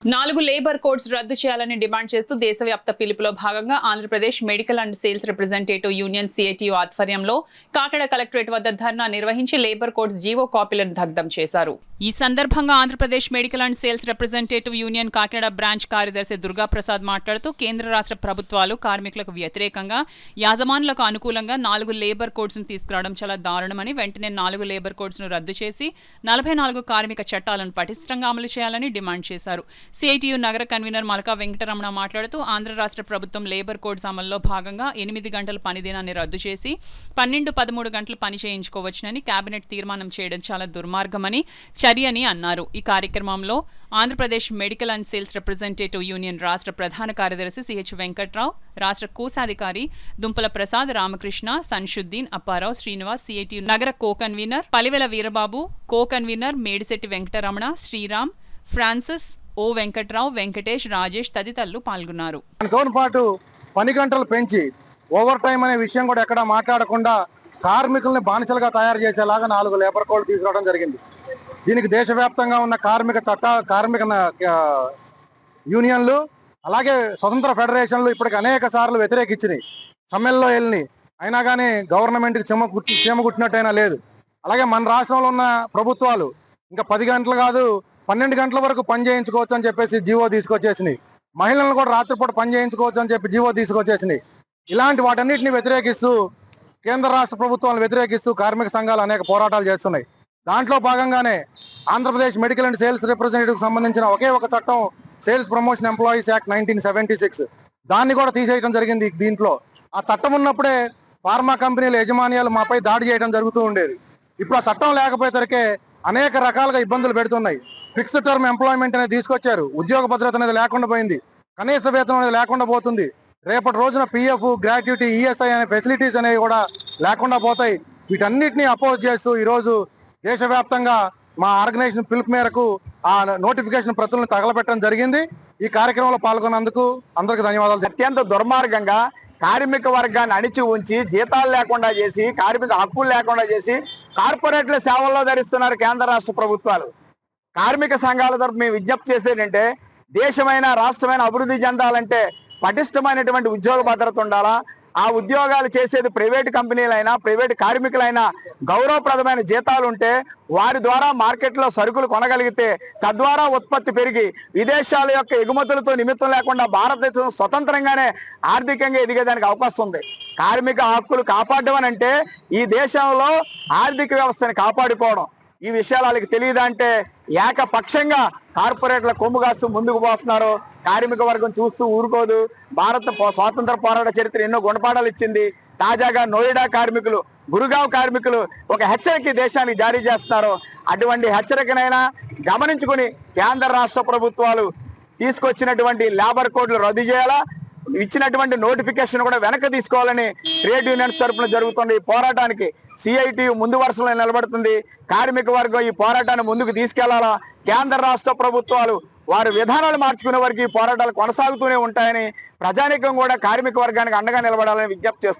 4 labour codes రద్దు చేయాలని demand చేస్తూ దేశవ్యాప్త పిలుపులో భాగంగా Andhra Pradesh medical and sales representative union CITU ఆధ్వర్యంలో కాకినాడ కలెక్టరేట్ వద్ద ధర్నా నిర్వహించి లేబర్ కోడ్స్ జీవో కాపీలను దగ్ధం చేశారు. ఈ సందర్భంగా Andhra Pradesh medical and sales representative union Kakinada branch కార్యదర్శి దుర్గాప్రసాద్ మాట్లాడుతూ కేంద్ర రాష్ట్ర ప్రభుత్వాలు కార్మికులకు వ్యతిరేకంగా యాజమానులకు అనుకూలంగా 4 లేబర్ కోడ్స్ ను తీసుకురావడం చాలా దారుణమని, వెంటనే 4 లేబర్ కోడ్స్ ను రద్దు చేసి 44 కార్మిక చట్టాలను పటిష్టంగా అమలు చేయాలని డిమాండ్ చేశారు. సిఐటియు నగర కన్వీనర్ మల్కా వెంకటరమణ మాట్లాడుతూ ఆంధ్ర రాష్ట్ర ప్రభుత్వం లేబర్ కోడ్స్ అమల్లో భాగంగా 8 గంటల పనిదినాన్ని రద్దు చేసి 12-13 గంటలు పని చేయించుకోవచ్చునని కేబినెట్ తీర్మానం చేయడం చాలా దుర్మార్గమని చర్యని అన్నారు. ఈ కార్యక్రమంలో Andhra Pradesh medical and sales representative union రాష్ట్ర ప్రధాన కార్యదర్శి సిహెచ్ వెంకట్రావు, రాష్ట్ర కోశాధికారి దుంపల ప్రసాద్, రామకృష్ణ, సన్షుద్దీన్, అప్పారావు, శ్రీనివాస్, సిఐటియు నగర co convener Palivela Veerababu, co convener Medisetti Venkataramana, Sriram, Francis, ఓ వెంకట్రావు, వెంకటేష్, రాజేష్ తదితరులు పాల్గొన్నారు. పాటు పని గంటలు పెంచి ఓవర్ టైం అనే విషయం కూడా ఎక్కడా మాట్లాడకుండా కార్మికుల్ని బానిసలుగా తయారు చేసేలాగా 4 లేబర్ కోడ్లు తీసుకురావడం జరిగింది. దీనికి దేశవ్యాప్తంగా ఉన్న కార్మిక యూనియన్లు అలాగే స్వతంత్ర ఫెడరేషన్లు ఇప్పటికి అనేక సార్లు వ్యతిరేకించినాయి, సమ్మెల్లో వెళ్ళినాయి. అయినా కానీ గవర్నమెంట్కి చీమ కుట్టినట్టయినా లేదు. అలాగే మన రాష్ట్రంలో ఉన్న ప్రభుత్వాలు ఇంకా 10 గంటలు కాదు 12 గంటల వరకు పని చేయించుకోవచ్చు అని చెప్పేసి జీవో తీసుకొచ్చేసినాయి. మహిళలను కూడా రాత్రిపూట పని చేయించుకోవచ్చు అని చెప్పి జీవో తీసుకొచ్చేసినాయి. ఇలాంటి వాటన్నిటిని వ్యతిరేకిస్తూ కేంద్ర రాష్ట్ర ప్రభుత్వాలను వ్యతిరేకిస్తూ కార్మిక సంఘాలు అనేక పోరాటాలు చేస్తున్నాయి. దాంట్లో భాగంగానే ఆంధ్రప్రదేశ్ మెడికల్ అండ్ సేల్స్ రిప్రజెంటేటివ్కి సంబంధించిన ఒకే ఒక చట్టం సేల్స్ ప్రమోషన్ ఎంప్లాయీస్ యాక్ట్ 1976, దాన్ని కూడా తీసేయడం జరిగింది. దీంట్లో ఆ చట్టం ఉన్నప్పుడే ఫార్మా కంపెనీల యజమాన్యాలు మాపై దాడి చేయడం జరుగుతూ ఉండేది. ఇప్పుడు ఆ చట్టం లేకపోయేసరికి అనేక రకాలుగా ఇబ్బందులు పెడుతున్నాయి. ఫిక్స్డ్ టర్మ్ ఎంప్లాయ్మెంట్ అనేది తీసుకొచ్చారు. ఉద్యోగ భద్రత అనేది లేకుండా పోయింది. కనీస వేతనం అనేది లేకుండా పోతుంది. రేపటి రోజున పిఎఫ్, గ్రాట్యుటీ, ఈఎస్ఐ అనే ఫెసిలిటీస్ అనేవి కూడా లేకుండా పోతాయి. వీటన్నిటిని అపోజ్ చేస్తూ ఈరోజు దేశవ్యాప్తంగా మా ఆర్గనైజేషన్ పిలుపు మేరకు ఆ నోటిఫికేషన్ ప్రతులను తగలబెట్టడం జరిగింది. ఈ కార్యక్రమంలో పాల్గొన్నందుకు అందరికీ ధన్యవాదాలు. అత్యంత దుర్మార్గంగా కార్మిక వర్గాన్ని అణిచి ఉంచి జీతాలు లేకుండా చేసి, కార్మిక హక్కులు లేకుండా చేసి కార్పొరేట్ల సేవల్లో ధరిస్తున్నారు కేంద్ర రాష్ట్ర ప్రభుత్వాలు. కార్మిక సంఘాల తరపు మేము విజ్ఞప్తి చేసేది ఏంటంటే, దేశమైన రాష్ట్రమైన అభివృద్ధి చెందాలంటే పటిష్టమైనటువంటి ఉద్యోగ భద్రత ఉండాలా. ఆ ఉద్యోగాలు చేసేది ప్రైవేటు కంపెనీలైనా ప్రైవేటు కార్మికులైనా గౌరవప్రదమైన జీతాలు ఉంటే వారి ద్వారా మార్కెట్లో సరుకులు కొనగలిగితే తద్వారా ఉత్పత్తి పెరిగి విదేశాల యొక్క ఎగుమతులతో నిమిత్తం లేకుండా భారతదేశం స్వతంత్రంగానే ఆర్థికంగా ఎదిగేదానికి అవకాశం ఉంది. కార్మిక హక్కులు కాపాడడం అంటే ఈ దేశంలో ఆర్థిక వ్యవస్థని కాపాడుకోవడం. ఈ విషయాలు వాళ్ళకి తెలియదా అంటే ఏకపక్షంగా కార్పొరేట్ల కొమ్ము కాస్తూ ముందుకు పోతున్నారు. కార్మిక వర్గం చూస్తూ ఊరుకోదు. భారత స్వాతంత్ర పోరాట చరిత్ర ఎన్నో గుణపాఠాలు ఇచ్చింది. తాజాగా నోయిడా కార్మికులు, గురుగావ్ కార్మికులు ఒక హెచ్చరిక దేశానికి జారీ చేస్తున్నారు. అటువంటి హెచ్చరికనైనా గమనించుకుని కేంద్ర రాష్ట్ర ప్రభుత్వాలు తీసుకొచ్చినటువంటి లేబర్ కోడ్లు రద్దు చేయాలా, ఇచ్చినటువంటి నోటిఫికేషన్ కూడా వెనక్కి తీసుకోవాలని ట్రేడ్ యూనియన్స్ తరఫున జరుగుతున్న ఈ పోరాటానికి సిఐటియు ముందు వరుసలో నిలబడుతుంది. కార్మిక వర్గం ఈ పోరాటాన్ని ముందుకు తీసుకెళ్లాలా. కేంద్ర రాష్ట్ర ప్రభుత్వాలు వారి విధానాలు మార్చుకునే వరకు ఈ పోరాటాలు కొనసాగుతూనే ఉంటాయని, ప్రజానీకం కూడా కార్మిక వర్గానికి అండగా నిలబడాలని విజ్ఞప్తి చేస్తున్నారు.